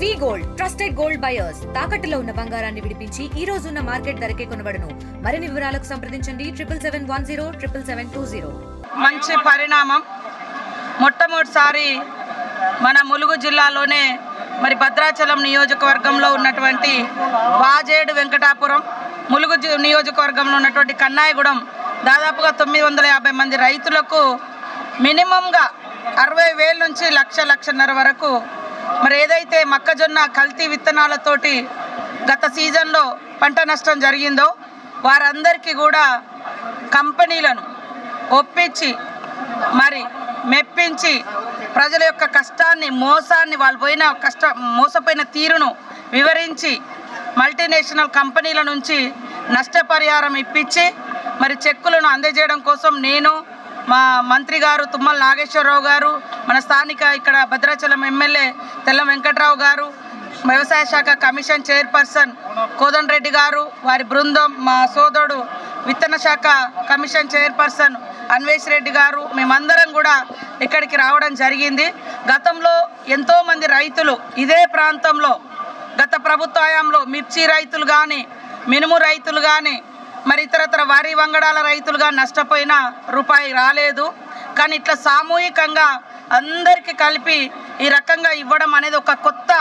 వి gold trusted gold buyers తాకట్టులో ఉన్న బంగారాన్ని విడిపించి ఈ రోజు ఉన్న మార్కెట్ ధరకే కొనబడును. మరిన్ని వివరాలకు సంప్రదించండి 77107720. మంచి పరిణామం. మొట్టమొదటిసారి మన ములుగు జిల్లాలోనే మరి భద్రాచలం నియోజకవర్గంలో ఉన్నటువంటి వాజేడు వెంకటాపురం, ములుగు నియోజకవర్గంలో ఉన్నటువంటి కన్నాయగూడెం దాదాపుగా 950 మంది రైతులకు మినిమంగా 60,000 నుంచి లక్షన్నర వరకు మరి ఏదైతే మొక్కజొన్న కల్తీ విత్తనాలతోటి గత సీజన్లో పంట నష్టం జరిగిందో వారందరికీ కూడా కంపెనీలను ఒప్పించి మరి మెప్పించి ప్రజల యొక్క కష్టాన్ని, మోసాన్ని, వాళ్ళు మోసపోయిన తీరును వివరించి మల్టీనేషనల్ కంపెనీల నుంచి నష్టపరిహారం ఇప్పించి మరి చెక్కులను అందజేయడం కోసం నేను, మా మంత్రి గారు తుమ్మల నాగేశ్వరరావు గారు, మన స్థానిక ఇక్కడ భద్రాచలం ఎమ్మెల్యే తెల్ల వెంకట్రావు గారు, వ్యవసాయ శాఖ కమిషన్ చైర్పర్సన్ కోదండరెడ్డి గారు, వారి బృందం, మా సోదరుడు విత్తన శాఖ కమిషన్ చైర్పర్సన్ అన్వేష్ రెడ్డి గారు, మేమందరం కూడా ఇక్కడికి రావడం జరిగింది. గతంలో ఎంతోమంది రైతులు ఇదే ప్రాంతంలో గత ప్రభుత్వ హయాంలో మిర్చి రైతులు కానీ, మినుము రైతులు కానీ, మరి ఇతరత్ర వరి వంగడాల రైతులుగా నష్టపోయిన రూపాయి రాలేదు. కానీ ఇట్లా సామూహికంగా అందరికీ కలిపి ఈ రకంగా ఇవ్వడం అనేది ఒక కొత్త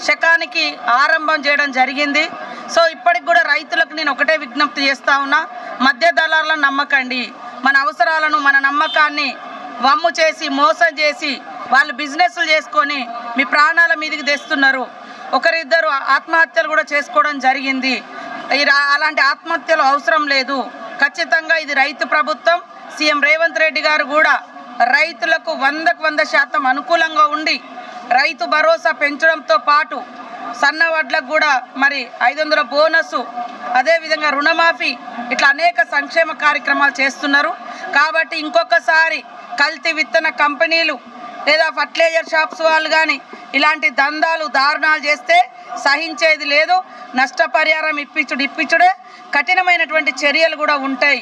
శకానికి ఆరంభం చేయడం జరిగింది. సో ఇప్పటికి కూడా రైతులకు నేను ఒకటే విజ్ఞప్తి చేస్తా ఉన్నా, మధ్య దళారులను నమ్మకండి. మన అవసరాలను, మన నమ్మకాన్ని వమ్ము చేసి, మోసం చేసి వాళ్ళు బిజినెస్లు చేసుకొని మీ ప్రాణాల మీదకి తెస్తున్నారు. ఒకరిద్దరు ఆత్మహత్యలు కూడా చేసుకోవడం జరిగింది. అలాంటి ఆత్మహత్యలు అవసరం లేదు. ఖచ్చితంగా ఇది రైతు ప్రభుత్వం. సీఎం రేవంత్ రెడ్డి గారు కూడా రైతులకు 100% అనుకూలంగా ఉండి రైతు భరోసా పెంచడంతో పాటు సన్న వడ్లకు కూడా మరి 500 బోనసు, అదేవిధంగా రుణమాఫీ, ఇట్లా అనేక సంక్షేమ కార్యక్రమాలు చేస్తున్నారు. కాబట్టి ఇంకొకసారి కల్తీ విత్తన కంపెనీలు లేదా ఫర్టిలైజర్ షాప్స్ వాళ్ళు కానీ ఇలాంటి దందాలు, దారుణాలు చేస్తే సహించేది లేదు. నష్టపరిహారం ఇప్పించుడే, కఠినమైనటువంటి చర్యలు కూడా ఉంటాయి.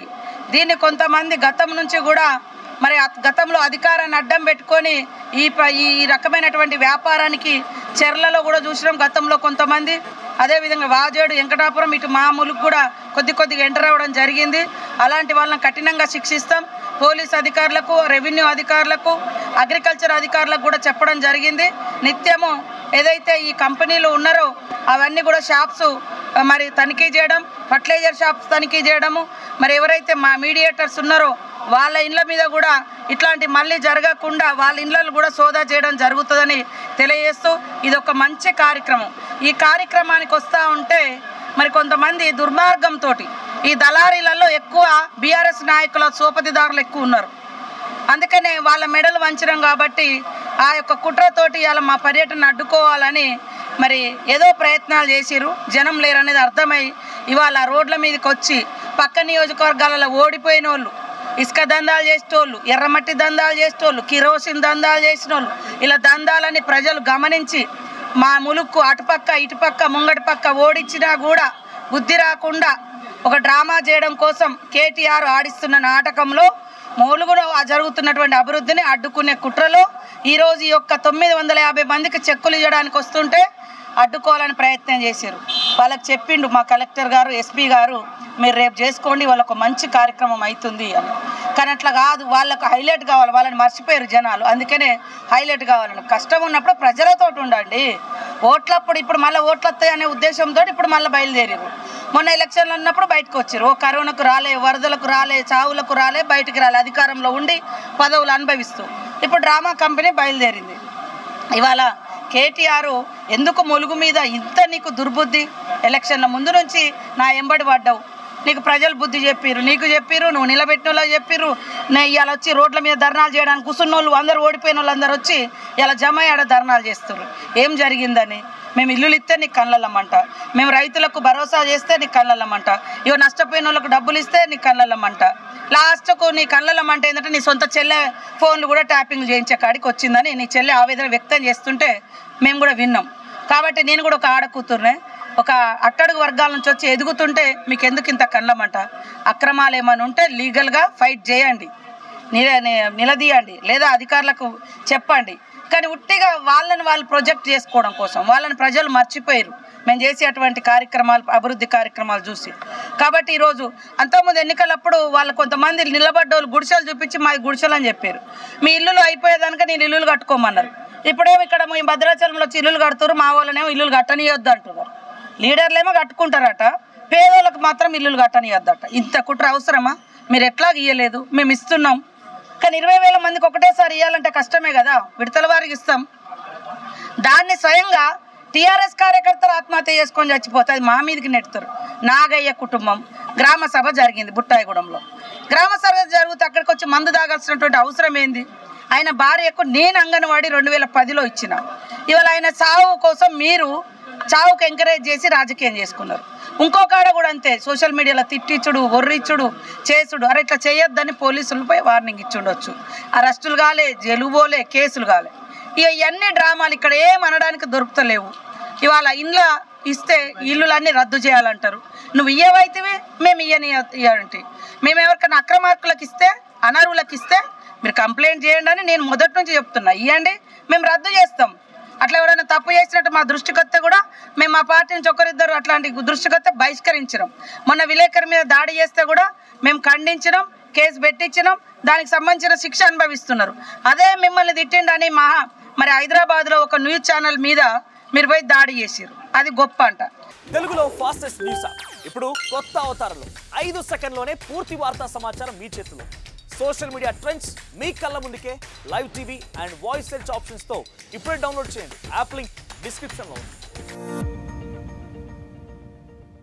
దీన్ని కొంతమంది గతం నుంచి కూడా మరి గతంలో అధికారాన్ని అడ్డం పెట్టుకొని ఈ రకమైనటువంటి వ్యాపారానికి చెర్లలో కూడా చూసినాం గతంలో కొంతమంది. అదేవిధంగా వాజేడు వెంకటాపురం ఇటు మామూలుకు కూడా కొద్దిగా ఎంటర్ అవ్వడం జరిగింది. అలాంటి వాళ్ళని కఠినంగా శిక్షిస్తాం. పోలీస్ అధికారులకు, రెవెన్యూ అధికారులకు, అగ్రికల్చర్ అధికారులకు కూడా చెప్పడం జరిగింది. నిత్యము ఏదైతే ఈ కంపెనీలు ఉన్నారో అవన్నీ కూడా షాప్స్ మరి తనిఖీ చేయడం, ఫర్టిలైజర్ షాప్స్ తనిఖీ చేయడము, మరి ఎవరైతే మా మీడియేటర్స్ ఉన్నారో వాళ్ళ ఇండ్ల మీద కూడా ఇట్లాంటి మళ్ళీ జరగకుండా వాళ్ళ ఇండ్లను కూడా సోదా చేయడం జరుగుతుందని తెలియజేస్తూ ఇది ఒక మంచి కార్యక్రమం. ఈ కార్యక్రమానికి వస్తూ ఉంటే మరి కొంతమంది దుర్మార్గంతో ఈ దళారీలలో ఎక్కువ బీఆర్ఎస్ నాయకుల సోపతిదారులు ఎక్కువ ఉన్నారు. అందుకనే వాళ్ళ మెడలు వంచడం కాబట్టి ఆ యొక్క కుట్రతోటి ఇవాళ మా పర్యటన అడ్డుకోవాలని మరి ఏదో ప్రయత్నాలు చేసిరు. జనం లేరనేది అర్థమై ఇవాళ రోడ్ల మీదకి వచ్చి పక్క నియోజకవర్గాలలో ఓడిపోయిన వాళ్ళు, ఇసుక దందాలు చేసేటోళ్ళు, ఎర్రమట్టి దందాలు చేసేటోళ్ళు, కిరోసిన్ దందాలు చేసిన వాళ్ళు, ఇలా దందాలని ప్రజలు గమనించి మా ములుక్కు అటుపక్క ఇటుపక్క ముంగటి పక్క ఓడించినా కూడా బుద్ధి రాకుండా ఒక డ్రామా చేయడం కోసం కేటీఆర్ ఆడిస్తున్న నాటకంలో ములుగులో జరుగుతున్నటువంటి అభివృద్ధిని అడ్డుకునే కుట్రలో ఈరోజు ఈ యొక్క 950 మందికి చెక్కులు ఇవ్వడానికి వస్తుంటే అడ్డుకోవాలని ప్రయత్నం చేశారు. వాళ్ళకి చెప్పిండు మా కలెక్టర్ గారు, ఎస్పీ గారు, మీరు రేపు చేసుకోండి, వాళ్ళకు మంచి కార్యక్రమం అవుతుంది అని. కానీ అట్లా కాదు, వాళ్ళకు హైలైట్ కావాలి. వాళ్ళని మర్చిపోయారు జనాలు. అందుకనే హైలైట్ కావాలని. కష్టం ఉన్నప్పుడు ప్రజలతో ఉండండి. ఓట్లప్పుడు ఇప్పుడు మళ్ళీ ఓట్లు వస్తాయనే ఉద్దేశంతో ఇప్పుడు మళ్ళీ బయలుదేరారు. మొన్న ఎలక్షన్లు ఉన్నప్పుడు బయటకు వచ్చారు. కరోనాకు రాలే, వరదలకు రాలే, చావులకు రాలే, బయటికి రాలే, అధికారంలో ఉండి పదవులు అనుభవిస్తూ ఇప్పుడు డ్రామా కంపెనీ బయలుదేరింది. ఇవాళ కేటీఆర్ ఎందుకు ములుగు మీద ఇంత నీకు దుర్బుద్ధి? ఎలక్షన్ల ముందు నుంచి నా ఎంబడి పడ్డావు, నీకు ప్రజలు బుద్ధి చెప్పిర్రు, నీకు చెప్పిర్రు, నువ్వు నిలబెట్టిన వాళ్ళు చెప్పిర్రు. ఇవాళ వచ్చి రోడ్ల మీద ధర్నాలు చేయడానికి కూర్చున్న వాళ్ళు అందరూ, ఓడిపోయిన వాళ్ళు అందరూ వచ్చి ఇలా జమ అయ్యాడ ధర్నాలు చేస్తారు. ఏం జరిగిందని? మేము ఇల్లులు ఇస్తే నీకు కళ్ళల్లమంట, మేము రైతులకు భరోసా చేస్తే నీకు కళ్ళల్లమంట, ఇవో నష్టపోయిన వాళ్ళకు డబ్బులు ఇస్తే నీకు కళ్ళల్లమంట. లాస్ట్కు నీ కళ్ళల్లమంట ఏంటంటే నీ సొంత చెల్లె ఫోన్లు కూడా ట్యాపింగ్ చేయించే కాడికి వచ్చిందని నీ చెల్లె ఆవేదన వ్యక్తం చేస్తుంటే మేము కూడా విన్నాం. కాబట్టి నేను కూడా ఒక ఆడకూతురునే, ఒక అట్టడుగు వర్గాల నుంచి వచ్చి ఎదుగుతుంటే మీకు ఎందుకు ఇంత కళ్ళమంట? అక్రమాలు ఏమైనా ఉంటే లీగల్గా ఫైట్ చేయండి, నిలదీయండి, లేదా అధికారులకు చెప్పండి. కానీ ఉట్టిగా వాళ్ళని వాళ్ళు ప్రొజెక్ట్ చేసుకోవడం కోసం వాళ్ళని ప్రజలు మర్చిపోయారు మేము చేసేటువంటి కార్యక్రమాలు, అభివృద్ధి కార్యక్రమాలు చూసి. కాబట్టి ఈరోజు అంతకుముందు ఎన్నికలప్పుడు వాళ్ళు కొంతమంది నిలబడ్డోళ్ళు గుడిసెలు చూపించి మా గుడిసెలు అని చెప్పారు. మీ ఇల్లులు అయిపోయేదానిక నేను ఇల్లులు కట్టుకోమన్నారు. ఇప్పుడేమో ఇక్కడ మీ భద్రాచలంలో వచ్చి ఇల్లులు కడుతున్నారు, మా వాళ్ళనేమో ఇల్లులు కట్టనియొద్దు అంటున్నారు. లీడర్లేమో కట్టుకుంటారట, పేదోళ్ళకి మాత్రం ఇల్లులు కట్టనియొద్దట. ఇంత కుట్ర అవసరమా? మీరు ఎట్లా ఇయ్యలేదు, మేము ఇస్తున్నాం. కానీ 20,000 మందికి ఒకటేసారి ఇవ్వాలంటే కష్టమే కదా, విడతల వారికి ఇస్తాం. దాన్ని స్వయంగా టీఆర్ఎస్ కార్యకర్తలు ఆత్మహత్య చేసుకొని చచ్చిపోతే అది మా మీదకి నెడతారు. నాగయ్య కుటుంబం గ్రామ సభ జరిగింది బుట్టాయిగూడెంలో. గ్రామ సభ జరిగితే అక్కడికి వచ్చి మందు తాగాల్సినటువంటి అవసరం ఏంది? ఆయన భార్యకు నేను అంగన్వాడీ 2010లో ఇచ్చిన. ఇవాళ ఆయన చావు కోసం మీరు చావుకు ఎంకరేజ్ చేసి రాజకీయం చేసుకున్నారు. ఇంకో కాడ కూడా అంతే, సోషల్ మీడియాలో తిట్టిచ్చుడు, ఒర్రిచ్చుడు, చేసుడు. అరే ఇట్లా చేయొద్దని పోలీసులపై వార్నింగ్ ఇచ్చుండొచ్చు. అరెస్టులు కాలే, జైలు పోలే, కేసులు కాలే. ఇక ఇవన్నీ డ్రామాలు ఇక్కడ ఏం అనడానికి దొరుకుతలేవు. ఇవాళ ఇండ్ల ఇస్తే ఇల్లులన్నీ రద్దు చేయాలంటారు. నువ్వు ఇయ్యవైతివి, మేము ఇయ్యనంటే మేము ఎవరికైనా అక్రమార్కులకు ఇస్తే, అనర్హులకు ఇస్తే మీరు కంప్లైంట్ చేయండి అని నేను మొదటి నుంచి చెప్తున్నా. ఇవ్వండి, మేము రద్దు చేస్తాం. అట్లా ఎవరైనా తప్పు చేసినట్టు మా దృష్టికి వస్తే కూడా మేము మా పార్టీ నుంచి ఒకరిద్దరు అట్లాంటి దృష్టికి వస్తే బహిష్కరించినాం. మొన్న విలేకరి మీద దాడి చేస్తే కూడా మేము ఖండించినాం, కేసు పెట్టించినాం. దానికి సంబంధించిన శిక్ష అనుభవిస్తున్నారు. అదే మిమ్మల్ని తిట్టిండని మరి హైదరాబాద్లో ఒక న్యూస్ ఛానల్ మీద మీరు పోయి దాడి చేసారు. అది గొప్ప అంట. తెలుగులో ఫాస్టెస్ట్ న్యూస్ యాప్ ఇప్పుడు కొత్త అవతారంలో 5 సెకండ్లోనే పూర్తి వార్తా సమాచారం మీ చేతిలో. సోషల్ మీడియా ట్రెండ్స్ మీ కళ్ళ ముందుకే live TV and voice search ఆప్షన్స్తో ఇప్పుడే డౌన్లోడ్ చేయండి. యాప్ లింక్ డిస్క్రిప్షన్లో ఉంది.